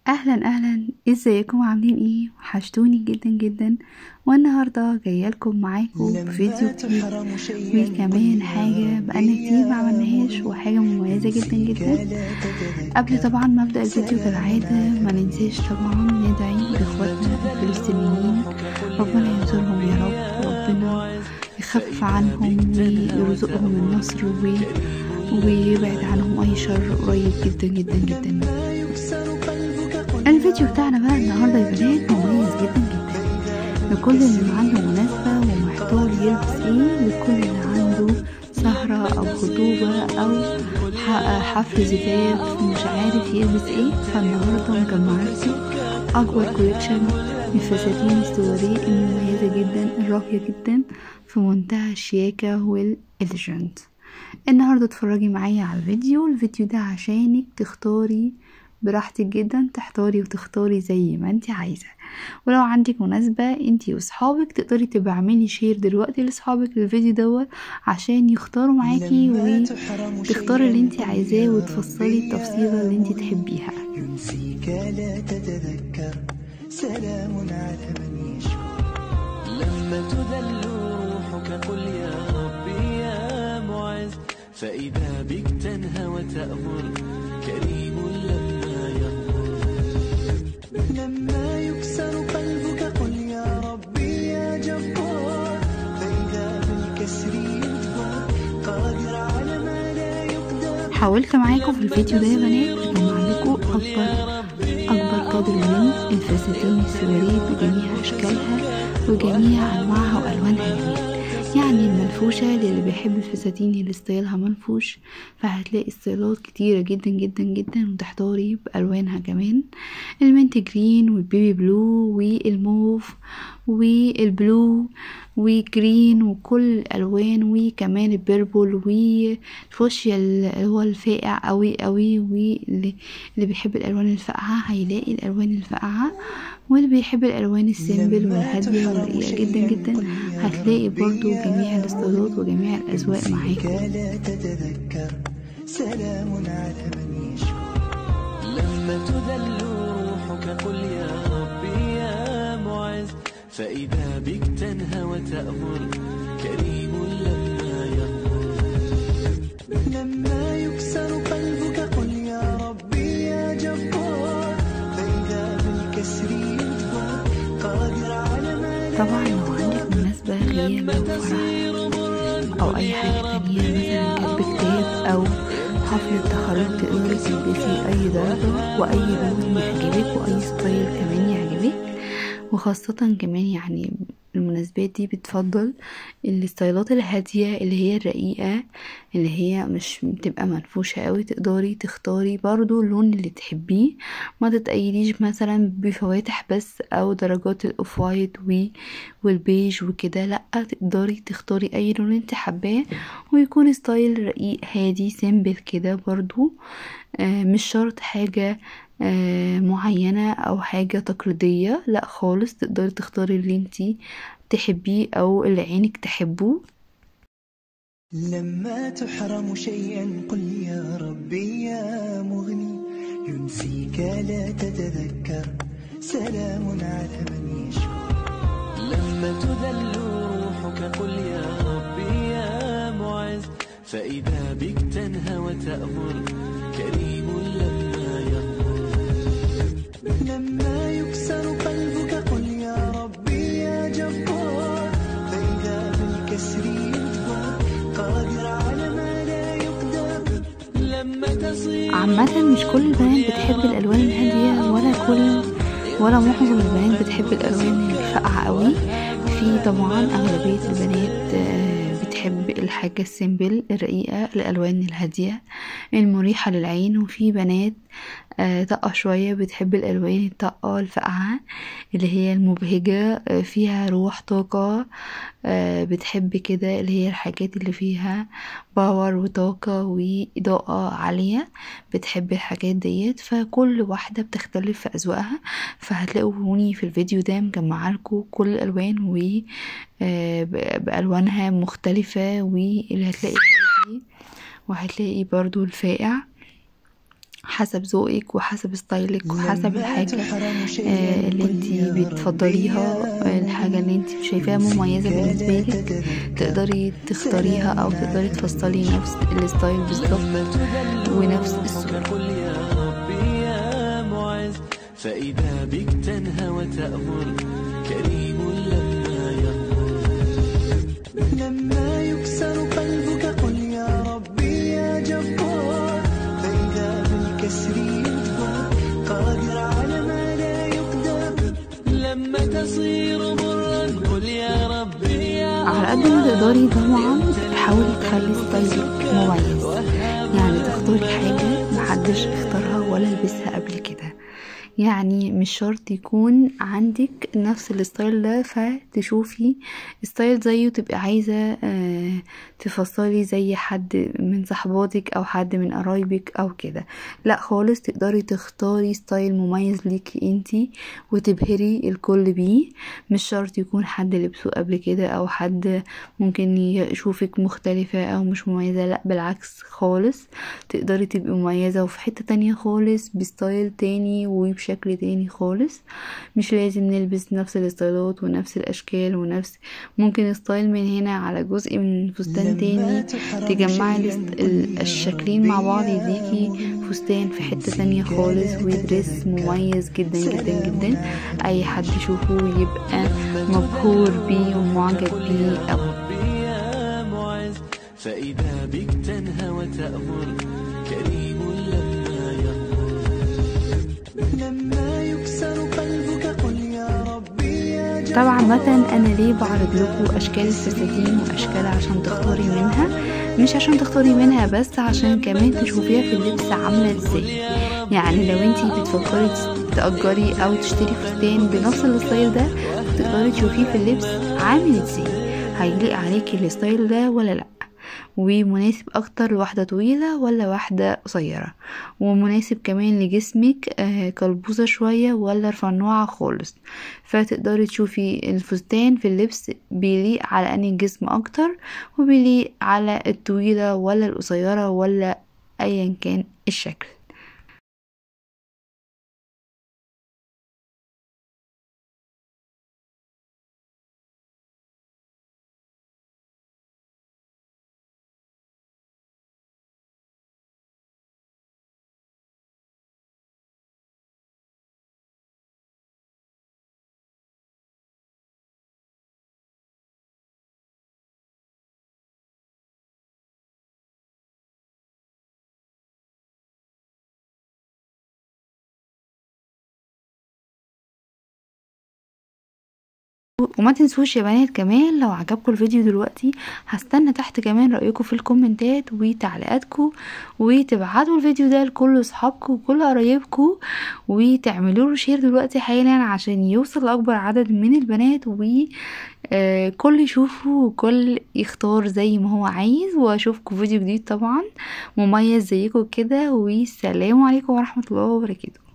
اهلا ازيكم عاملين ايه؟ وحشتوني جدا جدا. والنهارده جايه لكم معاكم بفيديو جديد وكمان حاجه بقالنا كتير ما عملناهاش وحاجه مميزه جدا جدا. قبل طبعا ما ابدا الفيديو كالعاده ما ننساش طبعا ندعي لاخواتنا الفلسطينيين، ربنا ينصرهم يا رب، ربنا يخفف عنهم ويرزقهم النصر ويبعد عنهم اي شر قريب جدا جدا جدا. الفيديو بتاعنا بقى النهارده يا بنات مميز جدا جدا لكل اللي عنده مناسبة ومحتار يلبس ايه، لكل اللي عنده سهرة او خطوبة او حفل زفاف مش عارف يلبس ايه. فالنهارده مجمعلكم اكبر كوليكشن من فساتين السواري المميزة جدا الراقية جدا في منتهى الشياكة والإليجنت. النهارده اتفرجي معايا على الفيديو ده عشانك تختاري براحتك جدا، تحتاري وتختاري زي ما انت عايزة. ولو عندك مناسبة انت واصحابك تقدري تبقى اعملي شير دلوقتي لاصحابك للفيديو دوت عشان يختاروا معاكي وتختاري اللي انت عايزاه وتفصلي التفصيلة اللي انت تحبيها. ينسيك لا تتذكر سلام على من يشكر لما تذل روحك قل يا ربي يا معز فإذا بك تنهى وتأمر كريم لما يكسر قلبك قل يا ربي يا جبار فإذا بالكسر يجبر قادر على ما لا يقدر. حاولت معاكم في الفيديو ده يا بنات اجمع لكم اكبر قدر من الفساتين السواري بجميع اشكالها وجميع انواعها والوانها جميل. يعني المنفوشة للي بيحب الفساتين اللي ستايلها منفوش فهتلاقي ستايلات كتيرة جدا جدا جدا وتحتاري بألوانها كمان، المنت جرين والبيبي بلو والموف والبلو وجرين وكل الألوان وكمان البيربل والفوشيا اللي هو الفاقع قوي قوي، واللي بيحب الألوان الفاقعة هيلاقي الألوان الفاقعة، واللي بيحب الألوان السيمبل والهادية والرقيقة جدا جدا هتلاقي برضو جميع الاستيلات وجميع الأذواق معاكم. لا تتذكر سلام على من يشكر لما تذل روحك قل يا ربي يا معز فإذا بك تنهى وتأمر كريم لما يغفر لما يكسر قلبك قل يا ربي يا جبار فإذا بالكسر يجبر قادر على ما لا. طبعا لو عندك مناسبة غياب أو فرح أو أي حاجة تانية مثلا كتب كتاب أو حفلة تخرج تقدري تلبسي أي درجة وأي لون يعجبك وأي ستايل كمان يعجبك. وخاصة كمان يعني المناسبات دي بتفضل الستايلات الهادية اللي هي الرقيقة اللي هي مش بتبقى منفوشة قوي، تقدري تختاري برضو اللون اللي تحبيه، ما تتقيديش مثلا بفواتح بس او درجات الاوف وايت والبيج وكده، لا تقدري تختاري اي لون انت حباه ويكون ستايل رقيق هادي سيمبل كده برضو. مش شرط حاجة معينة او حاجة تقليدية، لا خالص، تقدري تختاري اللي انتي تحبيه او اللي عينك تحبه. لما تحرم شيئا قل يا ربي يا مغني ينسيك لا تتذكر سلام على من يشكر لما تذل روحك قل يا ربي يا معز فإذا بك تنهى وتأمر كريم لما يغفر لما يكسر قلبك قل يا ربي يا جبار فإذا بالكسر يجبر قادر على ما لا يقدر لما تصير. عامة مش كل البنات بتحب الألوان الهادية ولا معظم البنات بتحب الألوان الفاقعة قوي. في طبعا أغلبية البنات بتحب الحاجة السيمبل الرقيقة الألوان الهادية المريحة للعين، وفي بنات طاقة شوية بتحب الألوان الطاقة الفاقعة اللي هي المبهجة فيها روح طاقة، بتحب كده اللي هي الحاجات اللي فيها باور وطاقة وإضاءة عالية، بتحب الحاجات ديت. فكل واحدة بتختلف في أذواقها، فهتلاقوني في الفيديو ده مجمعالكوا كل الألوان بألوانها مختلفة، واللي هتلاقي وهتلاقي برضو الفاقع حسب ذوقك وحسب ستايلك وحسب الحاجة اللي انتي بتفضليها، الحاجة اللي انتي شايفاها مميزة بالنسبة لك تقدري تختاريها او تقدري تفصلي نفس الستايل بالظبط ونفس الصورة. فإذا بك تنهى وتأمر كريم لما يغفر، لما يكسر قلبك قل يا ربي يا جبار، فإذا بالكسر يجبر قادر على ما لا يقدر، لما تصير مرا قل يا ربي يا على قد ما تقدري طبعا حاولي تخلي ستايلك مميز، يعني تختاري حاجة محدش اختارها ولا لبسها قبل كده. يعني مش شرط يكون عندك نفس الستايل ده فتشوفي ستايل زيه تبقى عايزة تفصلي زي حد من صحباتك او حد من قرايبك او كده، لا خالص، تقدري تختاري ستايل مميز ليكي انتي وتبهري الكل بيه. مش شرط يكون حد لبسه قبل كده او حد ممكن يشوفك مختلفة او مش مميزة، لا بالعكس خالص، تقدري تبقي مميزة وفي حتة تانية خالص بستايل تاني وبشكل تاني خالص. مش لازم نلبس نفس الستايلات ونفس الاشكال ونفس، ممكن ستايل من هنا على جزء من فستان تاني تجمعي الشكلين مع بعض يديكي فستان في حتة تانية خالص ودريس مميز جدا جدا جدا، اي حد يشوفه يبقى مبهور بيه ومعجب بيه اوي. فإذا بك تنهى وتأمر كريم لما يغفر، لما يكسر قلبك قل يا ربي يا جبار. طبعا مثلا انا ليه بعرض لكم اشكال الفساتين واشكال عشان تختاري منها، مش عشان تختاري منها بس، عشان كمان تشوفيها في اللبس عامله ازاي. يعني لو انتي بتفكري تأجري او تشتري فستان بنفس الستايل ده تقدري تشوفيه في اللبس عامل ازاي، هيليق عليكي الستايل ده ولا لا، ومناسب اكتر لواحدة طويلة ولا واحدة قصيرة، ومناسب كمان لجسمك كلبوزة شوية ولا رفنوعة خالص. فتقدري تشوفي الفستان في اللبس بيليق على انهي جسم اكتر، وبيليق على الطويلة ولا القصيرة ولا ايا كان الشكل. وما تنسوش يا بنات كمان لو عجبكم الفيديو دلوقتي هستنى تحت كمان رأيكم في الكومنتات وتعليقاتكم، وتبعتوا الفيديو ده لكل اصحابكم وكل قرايبكم، وتعملوا له شير دلوقتي حالا عشان يوصل لاكبر عدد من البنات، وكل يشوفه وكل يختار زي ما هو عايز. واشوفكم فيديو جديد طبعا مميز زيكم كده، والسلام عليكم ورحمة الله وبركاته.